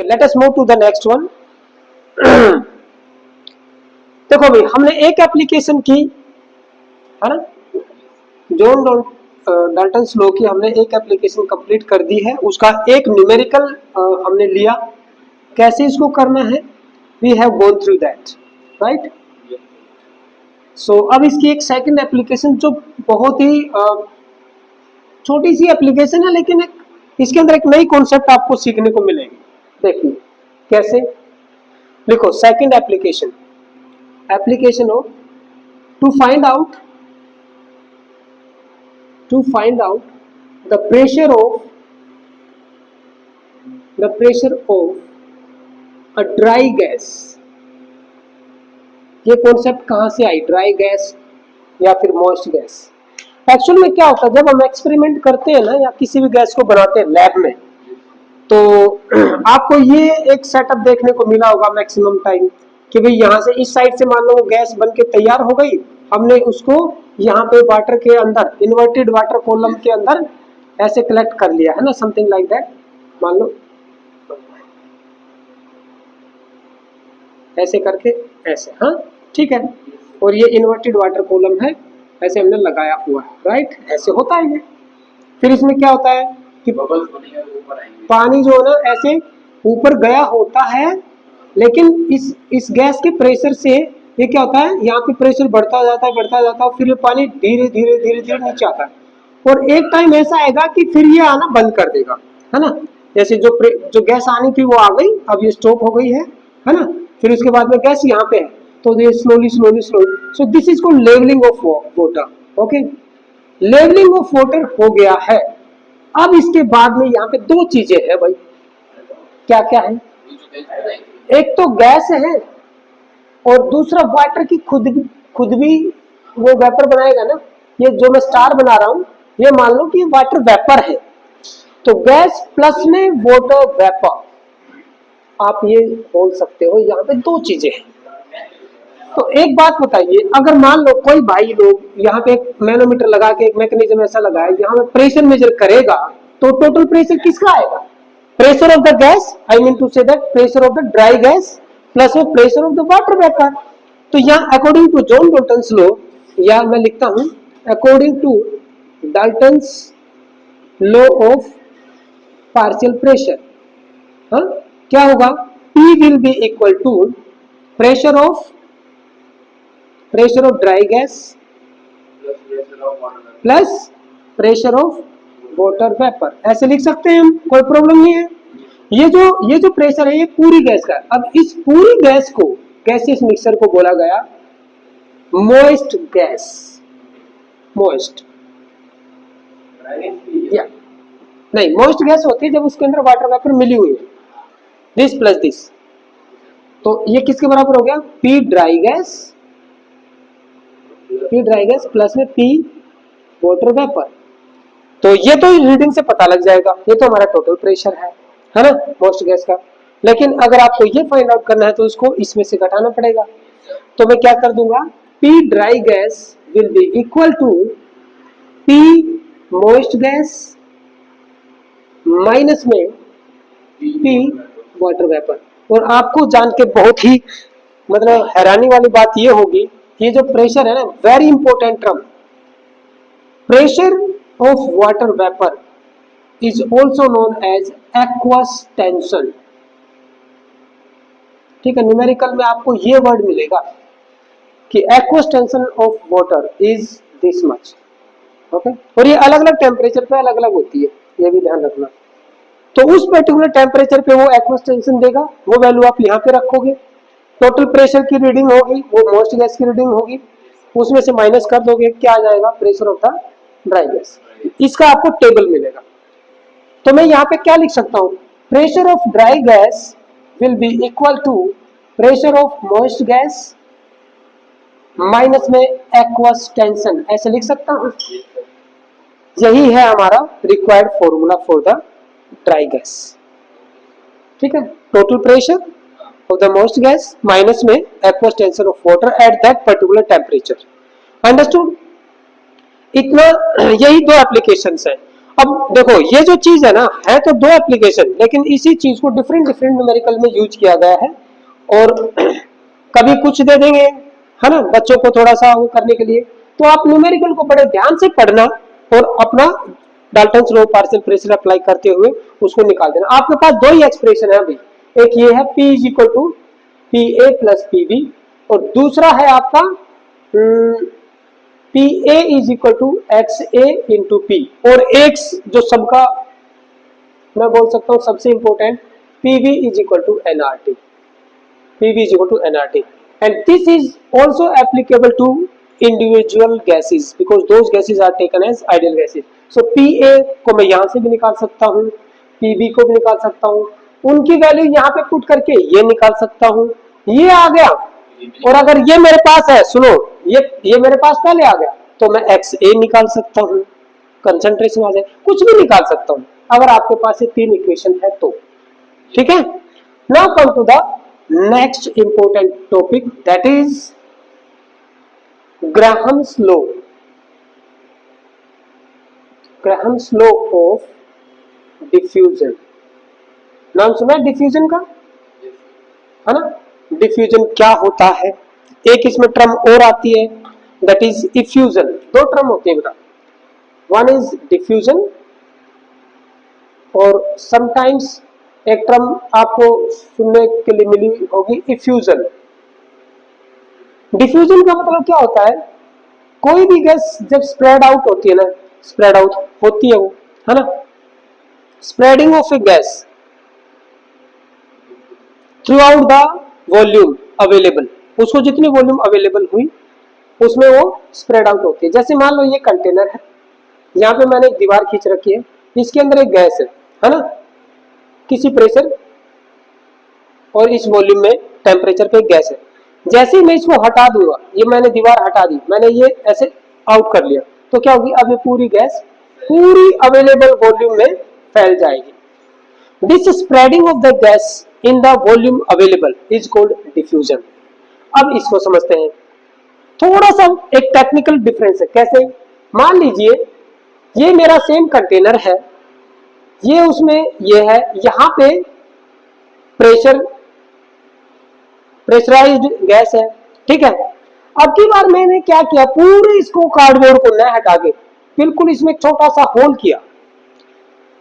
Late us move to the next one. देखो भाई, हमने एक एप्लीकेशन की है ना, जॉन डाल्टन्स लॉ की हमने एक एप्लीकेशन कंप्लीट कर दी है। उसका एक न्यूमेरिकल हमने लिया, कैसे इसको करना है, we have gone through that, right. So अब इसकी एक सेकंड एप्लीकेशन जो बहुत ही छोटी सी एप्लीकेशन है, लेकिन इसके अंदर एक नई कॉन्सेप्ट आपको सीखने को मिलेगी। देखिए कैसे, लिखो second application, application of to find out the pressure of a dry gas. ये कॉन्सेप्ट कहां से आई, ड्राई गैस या फिर मॉइस्ट गैस। एक्चुअल में क्या होता है, जब हम एक्सपेरिमेंट करते हैं ना या किसी भी गैस को बनाते हैं लैब में, तो आपको ये एक सेटअप देखने को मिला होगा मैक्सिमम टाइम कि भाई यहाँ से इस साइड से मान लो वो गैस बन के तैयार हो गई, हमने उसको यहाँ पे वाटर के अंदर, इन्वर्टेड वाटर कॉलम के अंदर ऐसे कलेक्ट कर लिया है ना, समथिंग लाइक दैट। मान लो ऐसे करके ऐसे, हाँ ठीक है, और ये इन्वर्टेड वाटर कॉलम है, ऐसे हमने लगाया हुआ है, राइट। ऐसे होता है ये। फिर इसमें क्या होता है कि पानी जो है ना ऐसे ऊपर गया होता है, लेकिन इस गैस के प्रेशर से ये क्या होता है, यहाँ पे प्रेशर बढ़ता जाता है, फिर ये पानी धीरे धीरे नीचे आता है, और एक टाइम ऐसा आएगा कि फिर ये आना बंद कर देगा, है ना। जैसे जो गैस आनी थी वो आ गई, अब ये स्टॉप हो गई है ना। फिर उसके बाद में गैस यहाँ पे है, तो ये slowly, so this is called levelling of water. Okay, levelling of water हो गया है। अब इसके बाद में यहाँ पे दो चीजें हैं भाई, क्या क्या है, एक तो गैस है और दूसरा वाटर की खुद भी वो वेपर बनाएगा ना। ये जो मैं स्टार बना रहा हूं, ये मान लो कि वाटर वेपर है, तो गैस प्लस में वाटर वेपर, आप ये बोल सकते हो। यहाँ पे दो चीजें हैं। तो एक बात बताइए, अगर मान लो कोई भाई लोग यहाँ पे एक मैनोमीटर लगा के एक मैकेनिज्म ऐसा लगाए, यहाँ पे प्रेशर मेजर करेगा, तो टोटल प्रेशर किसका आएगा, pressure of the gas, I mean to say that pressure of the dry gas plus में pressure of the water vapour. तो यहाँ according to John Dalton's law, या मैं लिखता हूं according to Dalton's law of partial pressure, हाँ क्या होगा, P will be equal to pressure of dry gas plus pressure of water vapour. ऐसे लिख सकते हैं हम, कोई प्रॉब्लम नहीं है। ये जो प्रेशर है ये पूरी गैस का। अब इस पूरी गैस को, गैसियस मिक्सचर को बोला गया मॉइस्ट गैस, मॉइस्ट या नहीं, मॉइस्ट गैस होती है जब उसके अंदर वाटर वेपर मिली हुई है, दिस प्लस दिस। तो ये किसके बराबर हो गया, P ड्राई गैस प्लस में P वाटर वेपर। तो ये तो रीडिंग से पता लग जाएगा, ये तो हमारा टोटल प्रेशर है ना मोस्ट गैस का। लेकिन अगर आपको ये फाइंड आउट करना है तो इसको इसमें से घटाना पड़ेगा। तो मैं क्या कर दूंगा, P dry gas will be equal to P moist gas minus में P वाटर वेपर। और आपको जान के बहुत ही मतलब हैरानी वाली बात ये होगी, ये जो प्रेशर है ना, very important term, pressure of water vapour is also known as aqueous tension. ठीक है, न्यूमेरिकल में आपको ये वर्ड मिलेगा कि aqueous tension of water is this much. Okay, और ये अलग अलग टेम्परेचर पे अलग अलग होती है, ये भी ध्यान रखना। तो उस पर्टिकुलर टेम्परेचर पे वो एक्वस टेंशन देगा, वो वैल्यू आप यहाँ पे रखोगे, टोटल प्रेशर की रीडिंग होगी, वो मोस्ट गैस की रीडिंग होगी, उसमें से माइनस कर दोगे, क्या आ जाएगा, pressure of the dry gas. इसका आपको टेबल मिलेगा। तो मैं यहाँ पे क्या लिख सकता हूँ, pressure of dry gas will be equal to pressure of moist gas minus में एक्वस टेंशन, ऐसे लिख सकता हूँ। यही है हमारा required formula for the dry gas. ठीक है, total pressure of the moist gas minus में aqueous tension of water at that particular temperature. Understood? इतना, यही दो एप्लीकेशंस हैं। अब देखो ये जो चीज है ना, है तो दो एप्लीकेशन, लेकिन इसी चीज को डिफरेंट डिफरेंट न्यूमेरिकल में यूज किया गया है। और कभी कुछ दे देंगे, है ना, बच्चों को थोड़ा सा वो करने के लिए। तो आप न्यूमेरिकल को बड़े ध्यान से पढ़ना और अपना Dalton's law partial pressure apply करते हुए उसको निकाल देना। आपके पास दो ही एक्सप्रेशन है अभी, एक ये है P is equal to P A plus P B, और दूसरा है आपका P A is equal to X A into P, और एक्स जो सबका मैं बोल सकता हूं सबसे important, PV is equal to NRT, PV is equal to NRT, and this is also applicable to individual gases because those gases are taken as ideal gases. So P A को मैं यहां से भी निकाल सकता हूं, पीबी को भी निकाल सकता हूं, उनकी वैल्यू यहां पे पुट करके ये निकाल सकता हूं, ये आ गया। और अगर ये मेरे पास है, सुनो, ये मेरे पास पहले आ गया, तो मैं एक्स ए निकाल सकता हूं, कंसंट्रेशन आ जाए, कुछ भी निकाल सकता हूं अगर आपके पास ये तीन इक्वेशन है तो। ठीक है, now come to the next important topic, that is Graham's law. Graham's law of diffusion, नाम सुना है डिफ्यूजन का, है ना? डिफ्यूजन क्या होता है? एक इसमें टर्म और आती है, दैट इज इफ्यूजन। दो टर्म होती है बेटा, वन इज डिफ्यूजन और समटाइम्स एक टर्म आपको सुनने के लिए मिली होगी, इफ्यूजन। डिफ्यूजन का मतलब क्या होता है? कोई भी गैस जब स्प्रेड आउट होती है ना, स्प्रेड आउट होती है वो, है ना, spreading of a gas through out the volume available, उसको जितनी वॉल्यूम अवेलेबल हुई उसमें वो स्प्रेड आउट होती है। जैसे मान लो ये कंटेनर है, यहाँ पे मैंने एक दीवार खींच रखी है, इसके अंदर एक गैस है ना, किसी प्रेशर और इस वॉल्यूम में टेम्परेचर पे गैस है। जैसे ही मैं इसको हटा दूंगा, ये मैंने दीवार हटा दी, मैंने ये ऐसे आउट कर लिया, तो क्या होगी? अब ये पूरी गैस पूरी अवेलेबल वॉल्यूम में फैल जाएगी। This spreading of the gas in the volume available is called diffusion. अब इसको समझते हैं, थोड़ा सा एक टेक्निकल डिफरेंस है। कैसे? मान लीजिए ये मेरा सेम कंटेनर है, ये उसमें ये है, यहां पे प्रेशराइज्ड गैस है, ठीक है। अब की बार मैंने क्या किया, पूरे इसको कार्डबोर्ड को न हटा के बिल्कुल इसमें छोटा सा होल किया।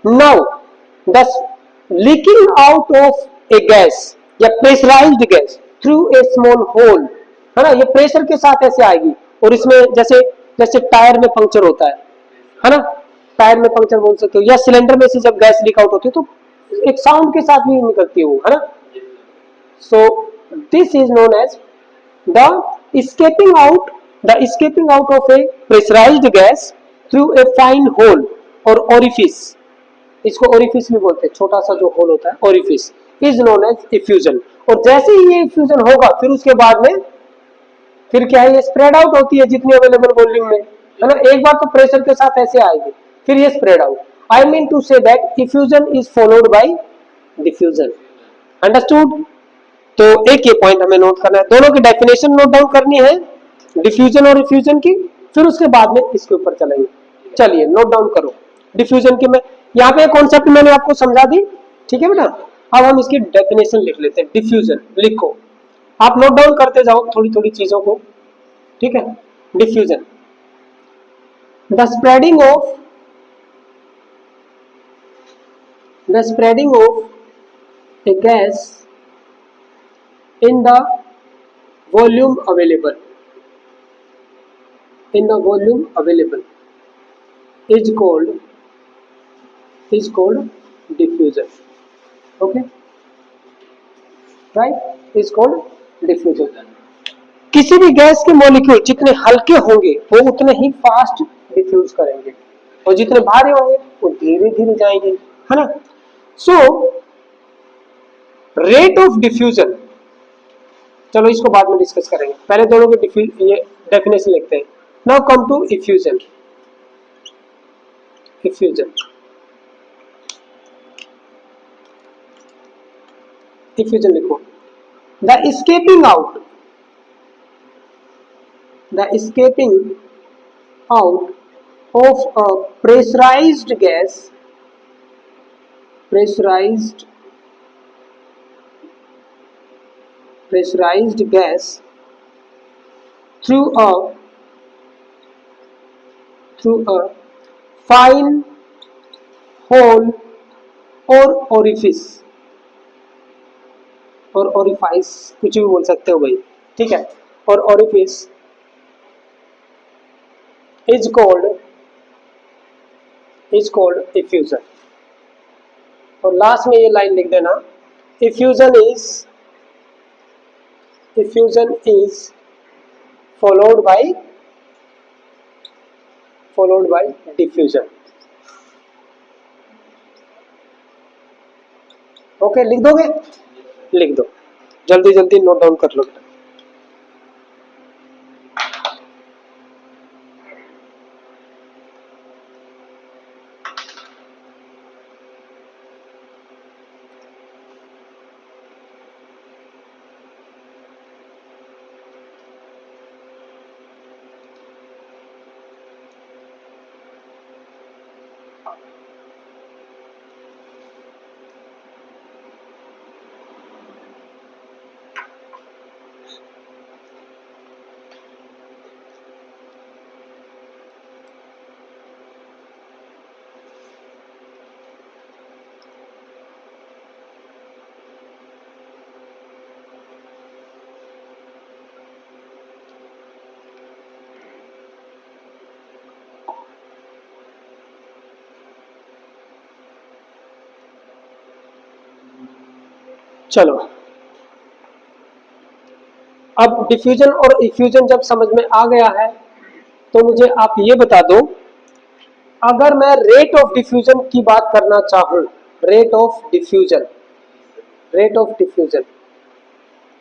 Now the leaking out of a gas या pressurised gas through a small hole, है ना, ये प्रेशर के साथ ऐसे आएगी, और इसमें जैसे जैसे टायर में पंक्चर होता है ना, टायर में पंक्चर बोल सकते हो, या सिलेंडर में से जब गैस लीक आउट होती है तो एक साउंड के साथ भी निकलती है वो, है ना। So this is known as the escaping out of a pressurized gas through a fine hole और orifice, इसको ओरिफिस भी बोलते हैं, छोटा सा जो होल होता है orifice, is known as effusion. और जैसे ही ये इफ्यूजन होगा, फिर उसके बाद में फिर क्या है, ये स्प्रेड आउट होती है जितनी अवेलेबल वॉल्यूम में, है ना। एक बार तो प्रेशर के साथ ऐसे आएगी, फिर ये spread out. I mean to say that effusion is followed by diffusion. Understood? तो एक ये पॉइंट हमें नोट करना है, दोनों की डेफिनेशन नोट डाउन करनी है, डिफ्यूजन और इफ्यूजन की, फिर उसके बाद में इसके ऊपर चलेंगे। चलिए नोट डाउन करो डिफ्यूजन की। मैं यहाँ पे कॉन्सेप्ट मैंने आपको समझा दी, ठीक है बेटा। अब हम इसकी डेफिनेशन लिख लेते हैं। डिफ्यूजन लिखो, आप नोट डाउन करते जाओ थोड़ी थोड़ी चीजों को, ठीक है। Diffusion, the spreading of a gas in the volume available is called diffusion, okay, right, is called diffusion। किसी भी गैस के मॉलिक्यूल जितने हल्के होंगे वो उतने ही फास्ट डिफ्यूज करेंगे, और जितने भारी होंगे वो धीरे धीरे जाएंगे, है ना। सो रेट ऑफ डिफ्यूजन, चलो इसको बाद में डिस्कस करेंगे, पहले दोनों के ये डेफिनेशन लिखते हैं। Now come to effusion. Effusion लिखो, the escaping out of a pressurized gas, pressurized gas through a fine hole or orifice, और orifice कुछ भी बोल सकते हो भाई, ठीक है, और orifice is called effusion। और लास्ट में ये लाइन लिख देना, effusion is followed by diffusion। Okay, लिख दोगे? लिख दो, जल्दी जल्दी नोट डाउन कर लो। चलो, अब डिफ्यूजन और इफ्यूजन जब समझ में आ गया है तो मुझे आप ये बता दो, अगर मैं रेट ऑफ डिफ्यूजन की बात करना चाहूं, रेट ऑफ डिफ्यूजन,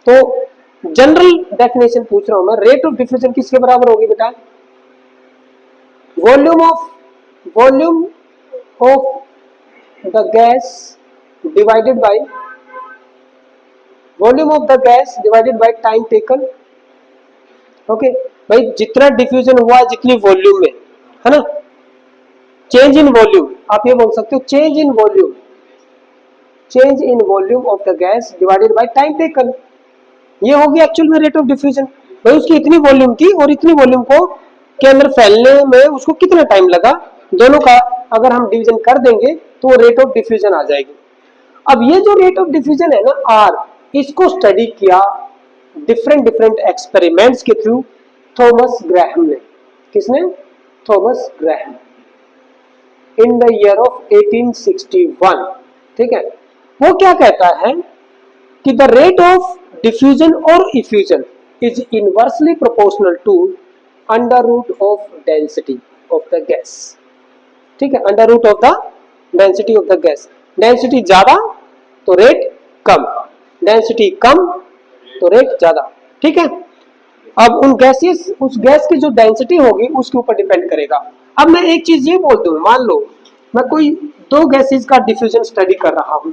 तो जनरल डेफिनेशन पूछ रहा हूं मैं, रेट ऑफ डिफ्यूजन किसके बराबर होगी बेटा? Volume of the gas divided by time taken. Okay भाई, जितना डिफ्यूजन हुआ जितनी वॉल्यूम में, है ना, चेंज इन वॉल्यूम, आप ये बोल सकते हो change in volume of the gas divided by time taken, ये होगी एक्चुअल में रेट ऑफ डिफ्यूजन। भाई उसकी इतनी वॉल्यूम थी और इतनी वॉल्यूम को के अंदर फैलने में उसको कितना टाइम लगा, दोनों का अगर हम डिवीजन कर देंगे तो रेट ऑफ डिफ्यूजन आ जाएगी। अब ये जो रेट ऑफ डिफ्यूजन है ना आर, इसको स्टडी किया डिफरेंट एक्सपेरिमेंट्स के थ्रू थॉमस ग्राहम ने। किसने? Thomas Graham, in the year of 1861। ठीक है, वो क्या कहता है कि द रेट ऑफ डिफ्यूजन और effusion is inversely proportional to under root of density of the gas. ठीक है, under root of the density of the gas. Density ज्यादा तो रेट कम, डेंसिटी कम तो रेट ज्यादा। ठीक है, अब उस गैस की जो डेंसिटी होगी उसके ऊपर डिपेंड करेगा। अब मैं एक चीज ये बोल दूं, मान लो मैं कोई दो गैसेस का डिफ्यूजन स्टडी कर रहा हूं,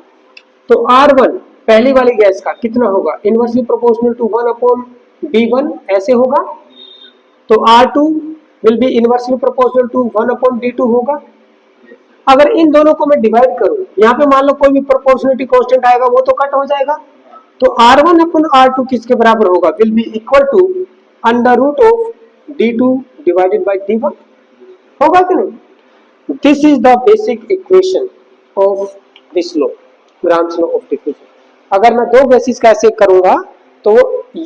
तो R1 पहली वाली गैस का कितना होगा? इनवर्सली प्रोपोर्शनल टू 1/B1 ऐसे होगा। तो R2 will be inversely proportional to 1/D2 होगा। अगर इन दोनों को मैं डिवाइड करूं, यहाँ पे मान लो कोई भी प्रोपोर्शनलिटी कांस्टेंट आएगा वो तो कट हो जाएगा, तो R1/R2 किसके बराबर होगा? Will be equal to under root of D2 divided by D1, होगा कि नहीं? This is the basic equation of this law, Graham's law of diffusion. अगर मैं दो गैसेस का ऐसे करूंगा तो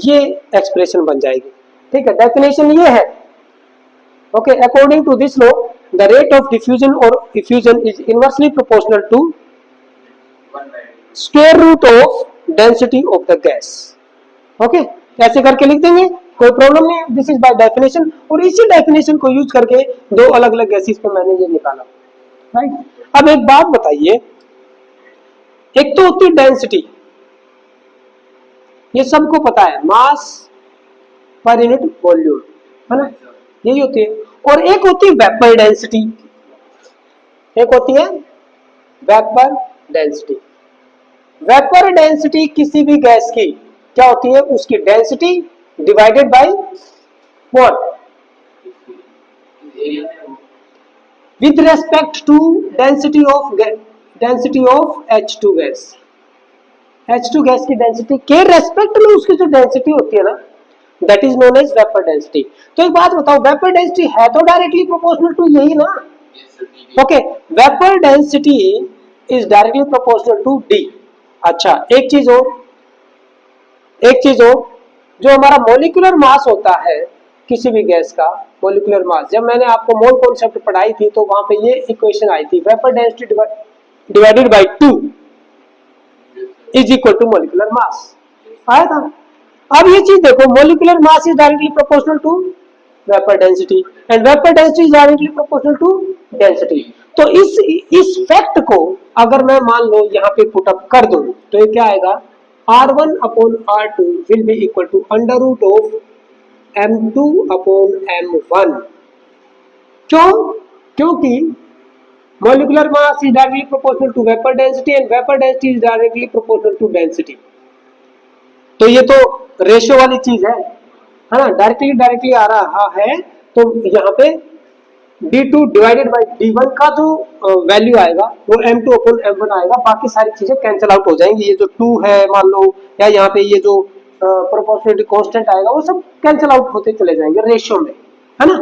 ये एक्सप्रेशन बन जाएगी। ठीक है, डेफिनेशन ये है। Okay, according to this law the rate of diffusion और effusion is inversely proportional to square root of density of the gas. Okay, ऐसे करके लिख देंगे, कोई प्रॉब्लम नहीं है। दिस इज बाय डेफिनेशन, और इसी डेफिनेशन को यूज करके दो अलग अलग गैसेस पे मैंने ये निकाला। राइट, अब एक बात बताइए, एक तो होती है डेंसिटी, ये सबको पता है, मास पर यूनिट वॉल्यूम, है ना, यही होती है। और एक होती है वेपर डेंसिटी, एक होती है वेपर डेंसिटी। वेपर डेंसिटी किसी भी गैस की क्या होती है? उसकी density divided by what? With respect to density of H2 gas. H2 gas की डेंसिटी के रेस्पेक्ट में उसकी जो डेंसिटी होती है ना, that is known as vapour density. तो एक बात बताओ, वेपर डेंसिटी है तो डायरेक्टली प्रोपोर्शनल टू यही ना। Okay, vapour density is directly proportional to D. अच्छा, एक चीज हो, जो हमारा मोलिकुलर मास होता है किसी भी गैस का, मोलिकुलर मास, जब मैंने आपको मोल कॉन्सेप्ट पढ़ाई थी तो वहां पे ये इक्वेशन आई थी, vapour density divided by 2 is equal to molecular mass, आया था। अब ये चीज देखो, molecular mass is directly proportional to vapour density and vapour density is directly proportional to density. तो इस फैक्ट को अगर मैं मान लो यहाँ पे पुट अप कर दूं तो ये क्या आएगा, R1 upon R2 will be equal to under root of M2 upon M1। क्यों? क्योंकि molecular mass is directly proportional to vapour density and vapour density is directly proportional to density. तो ये तो रेशियो वाली चीज है ना, डायरेक्टली आ रहा है। तो यहाँ पे D2 डिवाइडेड बाई D1 का जो वैल्यू आएगा वो M2 अपॉन M1 आएगा, बाकी सारी चीजें कैंसिल आउट हो जाएंगी। ये जो 2 है मान लो, या यहाँ पे ये जो प्रोपोर्शनलिटी कांस्टेंट आएगा वो सब कैंसिल आउट होते चले जाएंगे रेशियो में, है ना।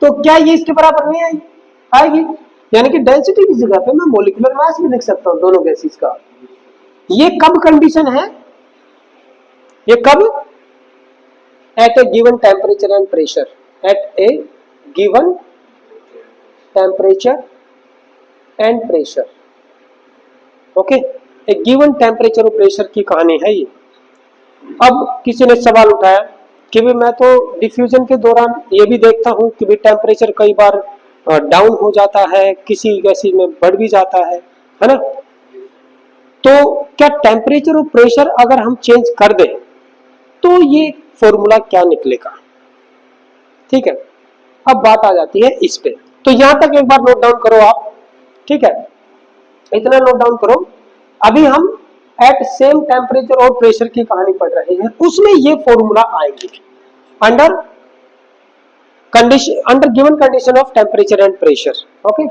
तो क्या ये इसके बराबर नहीं आएगी? यानी कि डेंसिटी की जगह पे मैं मोलिकुलर मास भी लिख सकता हूँ दोनों गैसेस का। ये कब कंडीशन है? ये कब? At a given temperature and pressure, at a given temperature and pressure. Okay, एक गिवन टेम्परेचर और प्रेशर की कहानी है ये। अब किसी ने सवाल उठाया कि भी मैं तो डिफ्यूजन के दौरान ये भी देखता हूं कि भी टेम्परेचर कई बार डाउन हो जाता है, किसी गैसेज में बढ़ भी जाता है ना। तो क्या टेम्परेचर और प्रेशर अगर हम चेंज कर दें तो ये फॉर्मूला क्या निकलेगा? ठीक है, अब बात आ जाती है इस पे। तो यहां तक एक बार नोट डाउन करो आप, ठीक है, इतना नोट डाउन करो। अभी हम एट सेम टेम्परेचर और प्रेशर की कहानी पढ़ रहे हैं, उसमें ये फॉर्मूला आएंगे under condition, under given condition of temperature and pressure. Okay,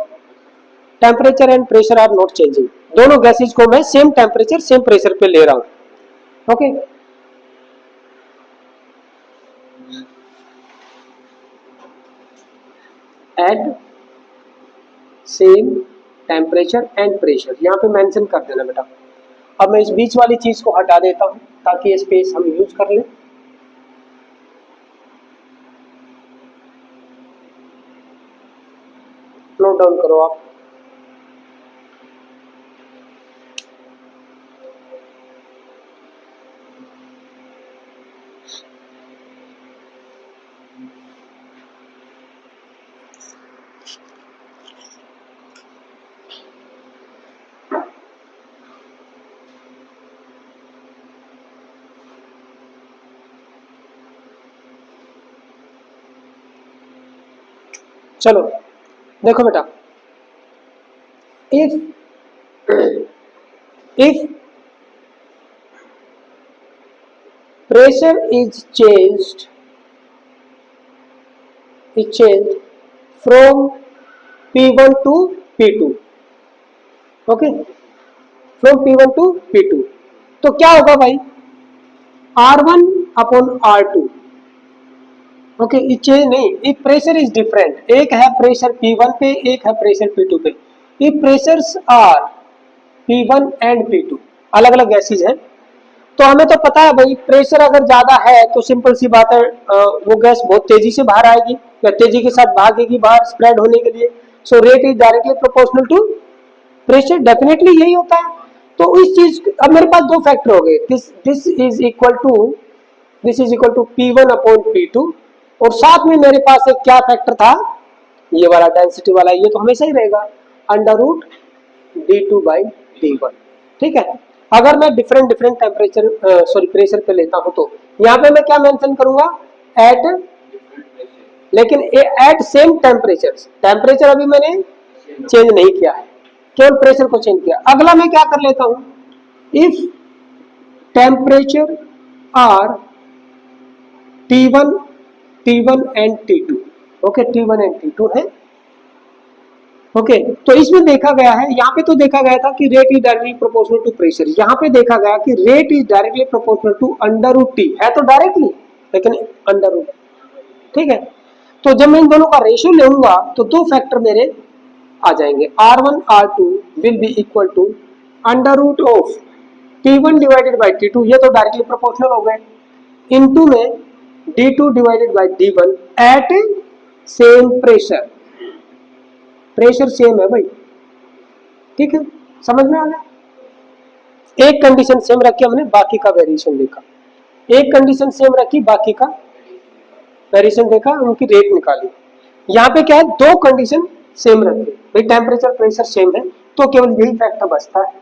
temperature and pressure are not changing, दोनों गैसेज को मैं सेम टेम्परेचर सेम प्रेशर पे ले रहा हूं। Okay, at same temperature and pressure, यहां पे मेंशन कर देना बेटा। अब मैं इस बीच वाली चीज को हटा देता हूं ताकि ये स्पेस हम यूज कर लें। नोट डाउन करो आप। चलो देखो बेटा, if pressure is changed from P1 to P2, okay, from P1 to P2, तो क्या होगा भाई, R1 upon R2। Okay, change नहीं, इफ प्रेशर इज डिफरेंट, एक है प्रेशर P1 पे, एक है प्रेशर P2 पे। If pressures are P1 and P2, अलग अलग गैसेज हैं, तो हमें तो पता है भाई प्रेशर अगर ज्यादा है तो सिंपल सी बात है, वो गैस बहुत तेजी से बाहर आएगी या तेजी के साथ भागेगी बाहर स्प्रेड होने के लिए। So rate is directly proportional to pressure, definitely यही होता है। तो इस चीज, अब मेरे पास दो फैक्टर हो गए, this is equal to P1 upon P2, और साथ में मेरे पास एक क्या फैक्टर था, ये वाला डेंसिटी वाला, ये तो हमेशा ही रहेगा under root D2 by D1। ठीक है, अगर मैं डिफरेंट टेम्परेचर प्रेशर पे लेता हूं तो यहाँ पे मैं क्या मेंशन करूंगा, एट, लेकिन एट सेम टेम्परेचर अभी मैंने चेंज नहीं किया है, केवल प्रेशर को चेंज किया। अगला मैं क्या कर लेता हूं, if temperature are T1 and T2, okay, T1 and T2 है, ओके तो इसमें देखा गया है, यहाँ पे तो देखा गया था कि rate is directly proportional to pressure, यहाँ पे देखा गया कि rate is directly proportional to under root T, है तो डायरेक्टली लेकिन अंडर रूट, ठीक है। तो जब मैं इन दोनों का रेशियो लूंगा तो दो फैक्टर मेरे आ जाएंगे, R1 R2 will be equal to under root of T1 divided by T2, ये तो डायरेक्टली प्रोपोर्शनल हो गए, इनटू में D2 divided by D1 at same pressure, pressure same है भाई, ठीक है, समझ में आ गया। एक कंडीशन सेम रखी हमने, बाकी का वेरिएशन देखा, एक कंडीशन सेम रखी, बाकी का वेरिएशन देखा, उनकी रेट निकाली। यहाँ पे क्या है, दो कंडीशन सेम रखी भाई, टेम्परेचर प्रेशर सेम है तो केवल यही फैक्टर बचता है,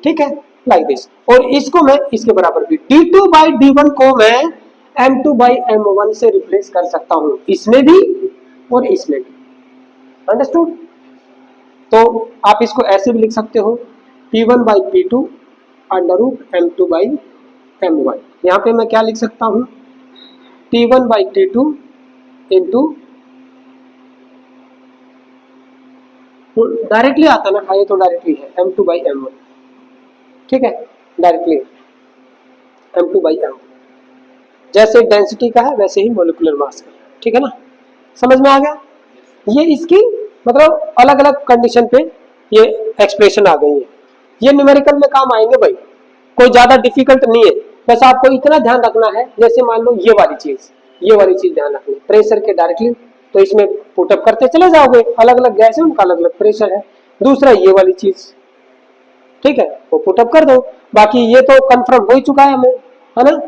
ठीक है, लाइक दिस। और इसको मैं इसके बराबर भी D2 बाई D1 को मैं M2 बाई M1 से रिप्लेस कर सकता हूं, इसमें भी और इसमें भी, अंडरस्टूड। तो आप इसको ऐसे भी लिख सकते हो P1 by P2 under root M2 by M1, यहाँ पे मैं क्या लिख सकता हूँ, T1 by T2 into, directly आता ना, हाँ ये तो डायरेक्टली है M2 बाई M1, ठीक है, डायरेक्टली M2 बाई M1, जैसे डेंसिटी का है वैसे ही मोलिकुलर मास का, ठीक है ना, समझ में आ गया। ये इसकी मतलब अलग अलग कंडीशन पे ये एक्सप्रेशन आ गई है, ये न्यूमेरिकल में काम आएंगे भाई, कोई ज्यादा डिफिकल्ट नहीं है, बस आपको इतना ध्यान रखना है, जैसे मान लो ये वाली चीज ध्यान रखनी, प्रेशर के डायरेक्टली, तो इसमें पुटअप करते चले जाओगे, अलग अलग गैस है उनका अलग अलग प्रेशर है। दूसरा ये वाली चीज, ठीक है, वो पुटअप कर दो, बाकी ये तो कंफर्म हो ही चुका है हमें, है ना,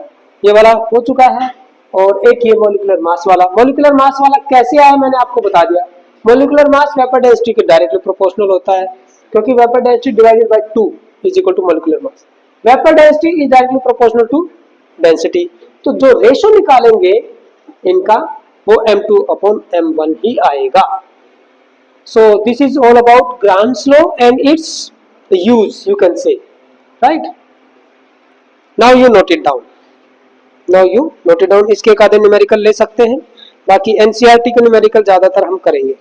ये वाला हो चुका है। और एक ये मॉलिक्यूलर मास वाला, मॉलिक्यूलर मास वाला कैसे आया मैंने आपको बता दिया, मॉलिक्यूलर मास वेपर डेंसिटी के डायरेक्टली प्रोपोर्शनल होता है, क्योंकि vapour density divided by 2 is equal to molecular mass, vapour density is directly proportional to density, तो जो रेशियो निकालेंगे इनका वो M2 अपॉन M1 ही आएगा। So this is all about Grant's law and its use, you can say, right? Now you note it down. Now you note it down. इसके एक आधे numerical ले सकते हैं, बाकी NCERT के न्यूमेरिकल ज्यादातर हम करेंगे।